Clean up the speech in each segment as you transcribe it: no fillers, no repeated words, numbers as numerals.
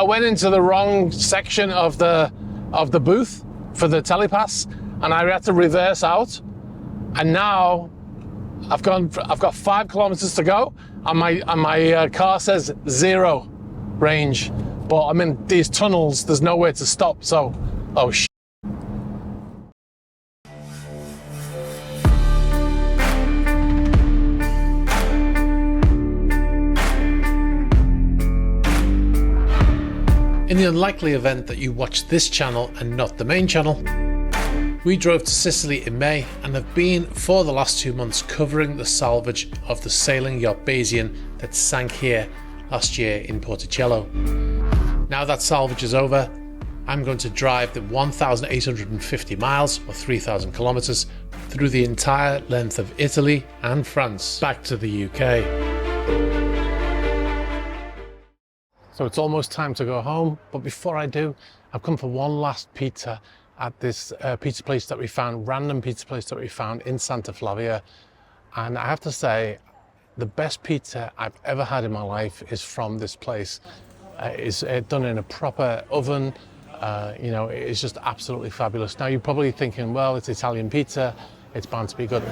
went into the wrong section of the booth for the telepass, and I had to reverse out. And now I've got 5 kilometers to go, and my car says 0 range. But I'm in these tunnels. There's nowhere to stop. So, oh shit. In the unlikely event that you watch this channel and not the main channel, we drove to Sicily in May and have been for the last 2 months covering the salvage of the sailing yacht Bayesian that sank here last year in Porticello. Now that salvage is over, I'm going to drive the 1,850 miles or 3,000 kilometers through the entire length of Italy and France back to the UK. So it's almost time to go home, but before I do, I've come for one last pizza at this pizza place that we found, random pizza place that we found in Santa Flavia. And I have to say, the best pizza I've ever had in my life is from this place. It's done in a proper oven. You know, it's just absolutely fabulous. Now you're probably thinking, well, it's Italian pizza, it's bound to be good.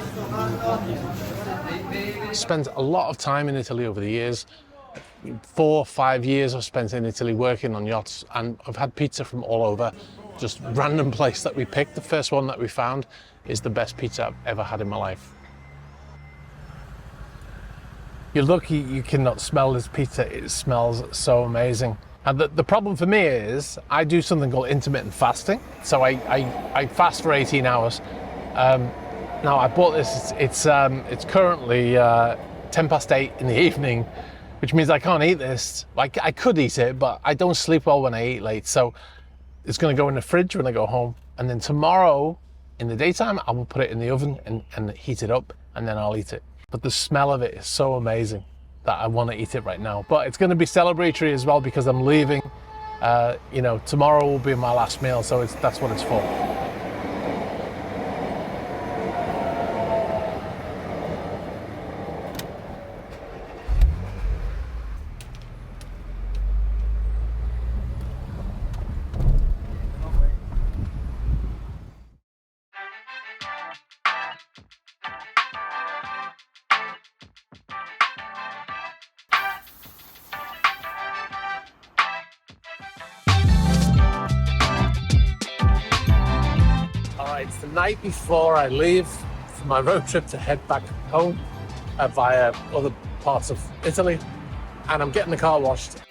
Spent a lot of time in Italy over the years. 4 or 5 years I've spent in Italy working on yachts, and I've had pizza from all over. Just random place that we picked. The first one that we found is the best pizza I've ever had in my life. You're lucky you cannot smell this pizza. It smells so amazing. And the problem for me is I do something called intermittent fasting. So I fast for 18 hours. Now I bought this, it's currently 10 past 8 in the evening, which means I can't eat this. I could eat it, but I don't sleep well when I eat late. So it's gonna go in the fridge when I go home. And then tomorrow in the daytime, I will put it in the oven and heat it up, and then I'll eat it. But the smell of it is so amazing that I wanna eat it right now. But it's gonna be celebratory as well because I'm leaving. You know, tomorrow will be my last meal, so that's what it's for. It's the night before I leave for my road trip to head back home via other parts of Italy, and I'm getting the car washed.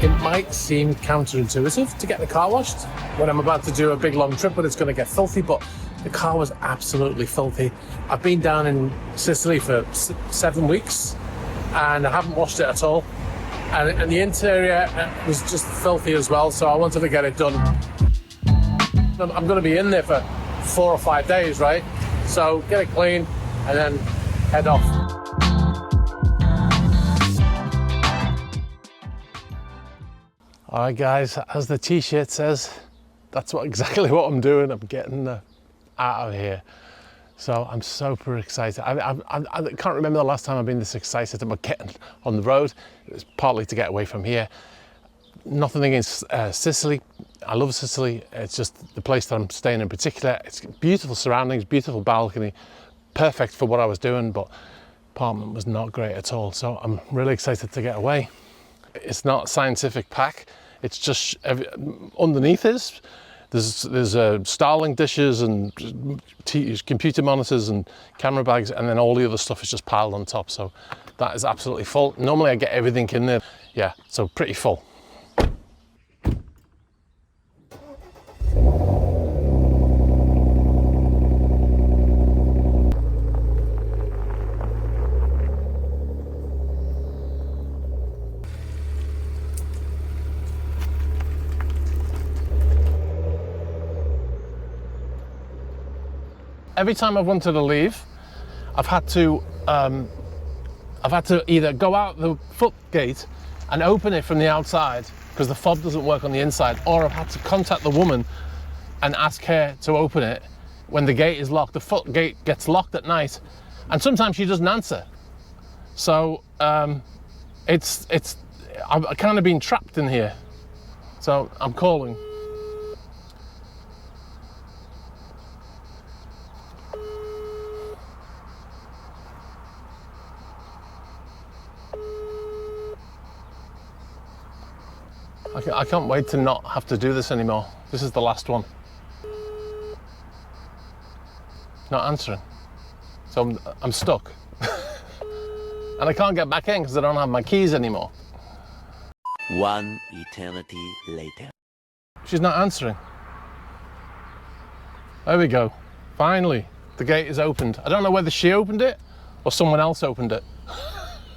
It might seem counterintuitive to get the car washed when I'm about to do a big long trip, but it's going to get filthy, but the car was absolutely filthy. I've been down in Sicily for 7 weeks and I haven't washed it at all. And the interior was just filthy as well, so I wanted to get it done. I'm going to be in there for 4 or 5 days, right? So get it clean and then head off. All right, guys, as the t-shirt says, that's exactly what I'm doing. I'm getting out of here. So I'm super excited. I can't remember the last time I've been this excited about getting on the road. It was partly to get away from here. Nothing against Sicily. I love Sicily. It's just the place that I'm staying in particular. It's beautiful surroundings, beautiful balcony, perfect for what I was doing, but apartment was not great at all. So I'm really excited to get away. It's not a scientific pack. It's just underneath there's Starlink dishes and computer monitors and camera bags, and then all the other stuff is just piled on top. So that is absolutely full. Normally I get everything in there. Yeah, so pretty full. Every time I've wanted to leave, I've had to either go out the foot gate and open it from the outside because the fob doesn't work on the inside, or I've had to contact the woman and ask her to open it when the gate is locked. The foot gate gets locked at night, and sometimes she doesn't answer. So it's I've kind of been trapped in here. So I'm calling. I can't wait to not have to do this anymore. This is the last one. Not answering. So I'm stuck. And I can't get back in because I don't have my keys anymore. One eternity later. She's not answering. There we go. Finally, the gate is opened. I don't know whether she opened it or someone else opened it.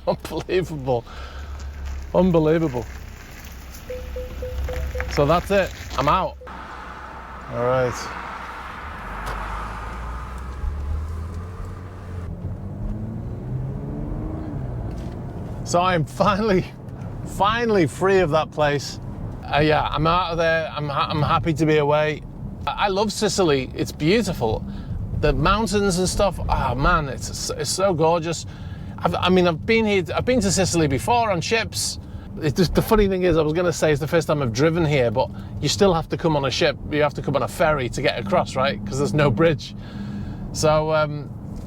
Unbelievable. Unbelievable. So that's it. I'm out. All right. So I'm finally free of that place. Yeah, I'm out of there. I'm happy to be away. I love Sicily. It's beautiful. The mountains and stuff. Oh man, it's so gorgeous. I've been here. I've been to Sicily before on ships. It's just, the funny thing is, I was going to say it's the first time I've driven here, but you still have to come on a ship. You have to come on a ferry to get across, right? Because there's no bridge. So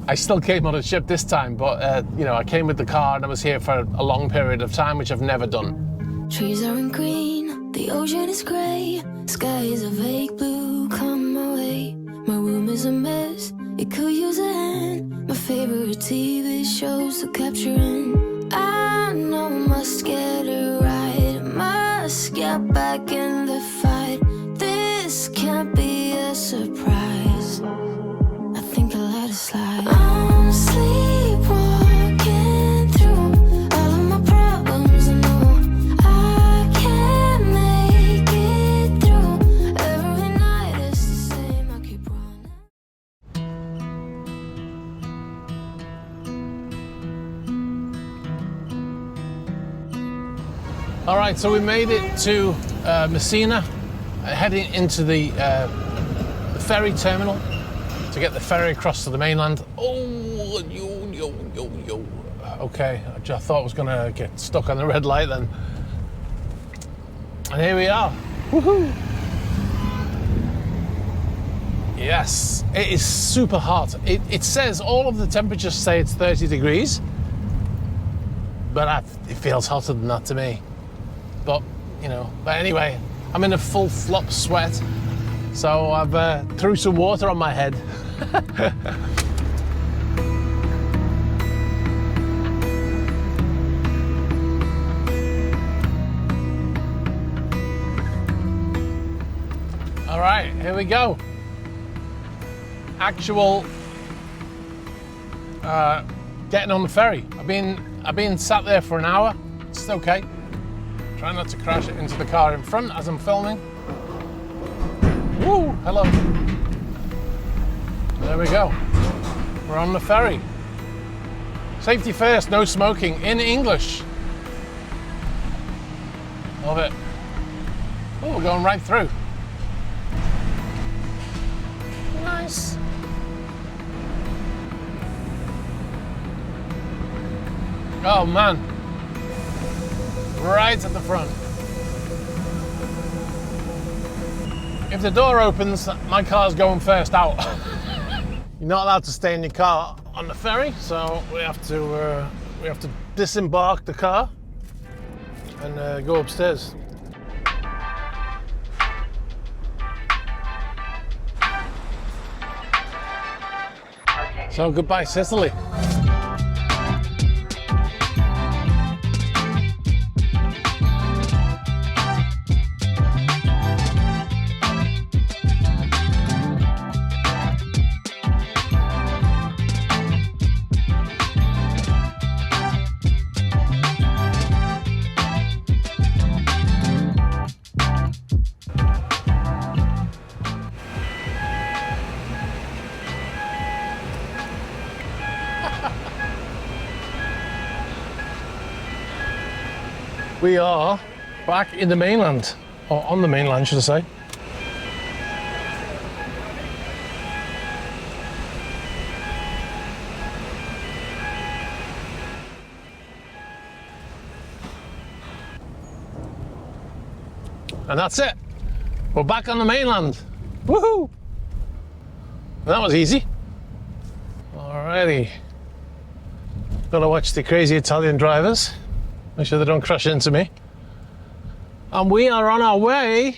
I still came on a ship this time, but you know, I came with the car and I was here for a long period of time, which I've never done. Trees aren't green, the ocean is grey, sky is a vague blue, come my way. My room is a mess, it could use a hand. My favorite TV shows to capture in. I know must get it right, must get back in the fight. This can't be a surprise. I think I'll let it slide. I'm sleepwalking through all of my problems. I know I can't make it through. Every night is the same, I keep running. All right, so we made it to Messina, heading into the ferry terminal to get the ferry across to the mainland. Oh, yo. Okay, I thought I was gonna get stuck on the red light then. And here we are. Woohoo! Yes, it is super hot. It says all of the temperatures say it's 30 degrees, but it feels hotter than that to me. But, you know, but anyway, I'm in a full flop sweat, so I've threw some water on my head. All right, here we go. Actual getting on the ferry. I've been sat there for an hour. It's okay. Try not to crash it into the car in front as I'm filming. Woo, hello. There we go. We're on the ferry. Safety first, no smoking, in English. Love it. Oh, we're going right through. Nice. Oh man. Right at the front. If the door opens, my car's going first out. You're not allowed to stay in your car on the ferry, so we have to disembark the car and go upstairs. So goodbye, Sicily. We are back in the mainland, or on the mainland, should I say. And that's it. We're back on the mainland. Woohoo! That was easy. Alrighty. Gotta watch the crazy Italian drivers. Make sure they don't crash into me. And we are on our way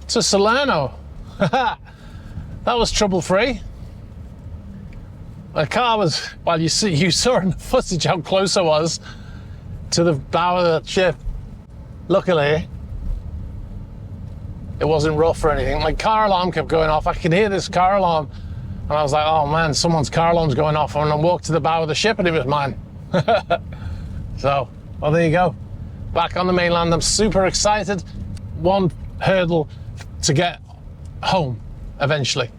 to Salerno. That was trouble-free. My car was, well, you saw in the footage how close I was to the bow of the ship. Luckily, it wasn't rough or anything. My car alarm kept going off. I could hear this car alarm, and I was like, oh man, someone's car alarm's going off. And I walked to the bow of the ship, and it was mine. So, well, there you go. Back on the mainland. I'm super excited. One hurdle to get home eventually.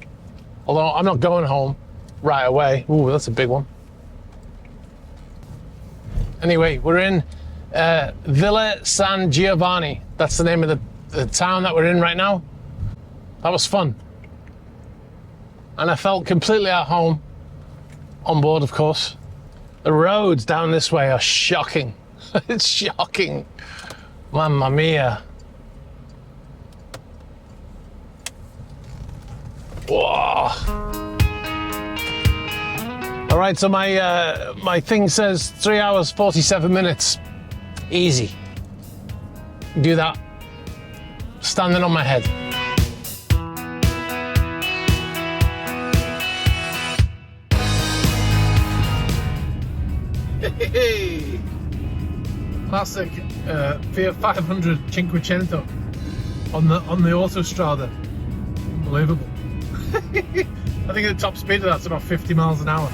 Although I'm not going home right away. Ooh, that's a big one. Anyway, we're in Villa San Giovanni. That's the name of the town that we're in right now. That was fun. And I felt completely at home. On board, of course. The roads down this way are shocking. It's shocking. Mamma mia. Whoa. All right, so my thing says 3 hours, 47 minutes. Easy. Do that standing on my head. Hey. Classic Fiat 500 Cinquecento on the Autostrada. Unbelievable. I think the top speed of that's about 50 miles an hour.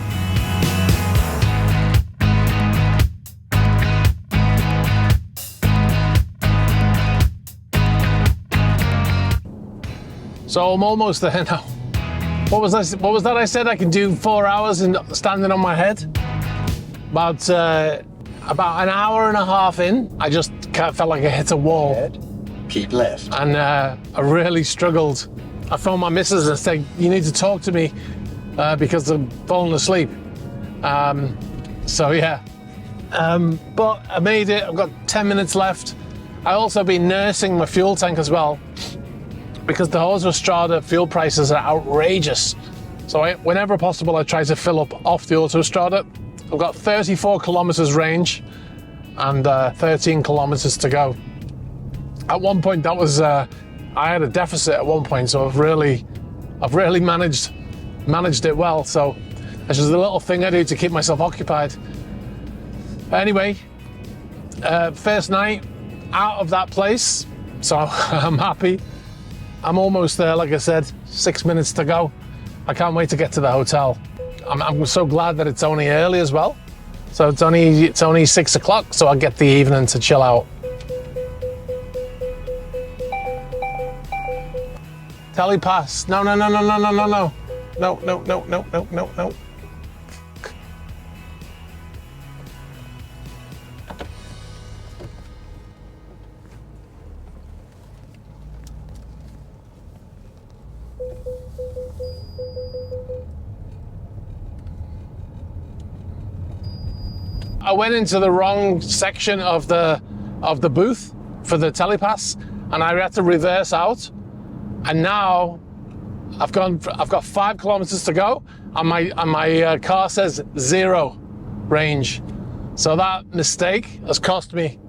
So I'm almost there now. What was that I said? I can do 4 hours in standing on my head. About an hour and a half in, I just felt like I hit a wall. Keep left. And I really struggled. I phoned my missus and said, you need to talk to me because I'm falling asleep. So yeah. But I made it. I've got 10 minutes left. I also been nursing my fuel tank as well because the Autostrada fuel prices are outrageous. So whenever possible, I try to fill up off the Autostrada. I've got 34 kilometers range and 13 kilometers to go. At one point, that was I had a deficit at one point, so I've really managed it well. So it's just a little thing I do to keep myself occupied. Anyway, first night out of that place, so I'm happy. I'm almost there, like I said, 6 minutes to go. I can't wait to get to the hotel. I'm so glad that it's only early as well. So it's only 6 o'clock, so I'll get the evening to chill out. Telepass. No. No. I went into the wrong section of the booth for the telepass, and I had to reverse out. And now I've got 5 kilometers to go, and my car says 0 range. So that mistake has cost me,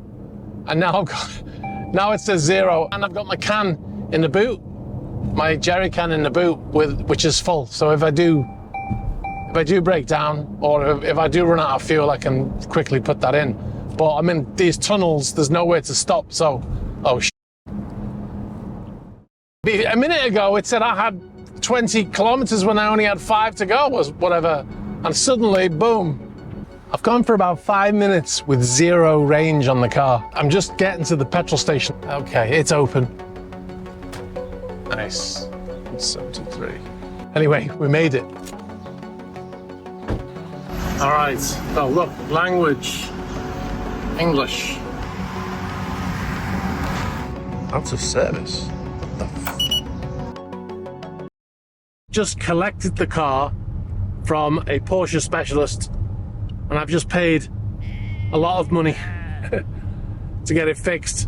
and now it says 0, and I've got my can in the boot, my jerry can in the boot which is full. So if I do break down, or if I do run out of fuel, I can quickly put that in. But I'm in these tunnels, there's nowhere to stop, so, oh shit. A minute ago, it said I had 20 kilometers when I only had 5 to go, or whatever. And suddenly, boom. I've gone for about 5 minutes with 0 range on the car. I'm just getting to the petrol station. Okay, it's open. Nice. 73. Anyway, we made it. All right, so look, language, English. Out of service. Just collected the car from a Porsche specialist, and I've just paid a lot of money to get it fixed.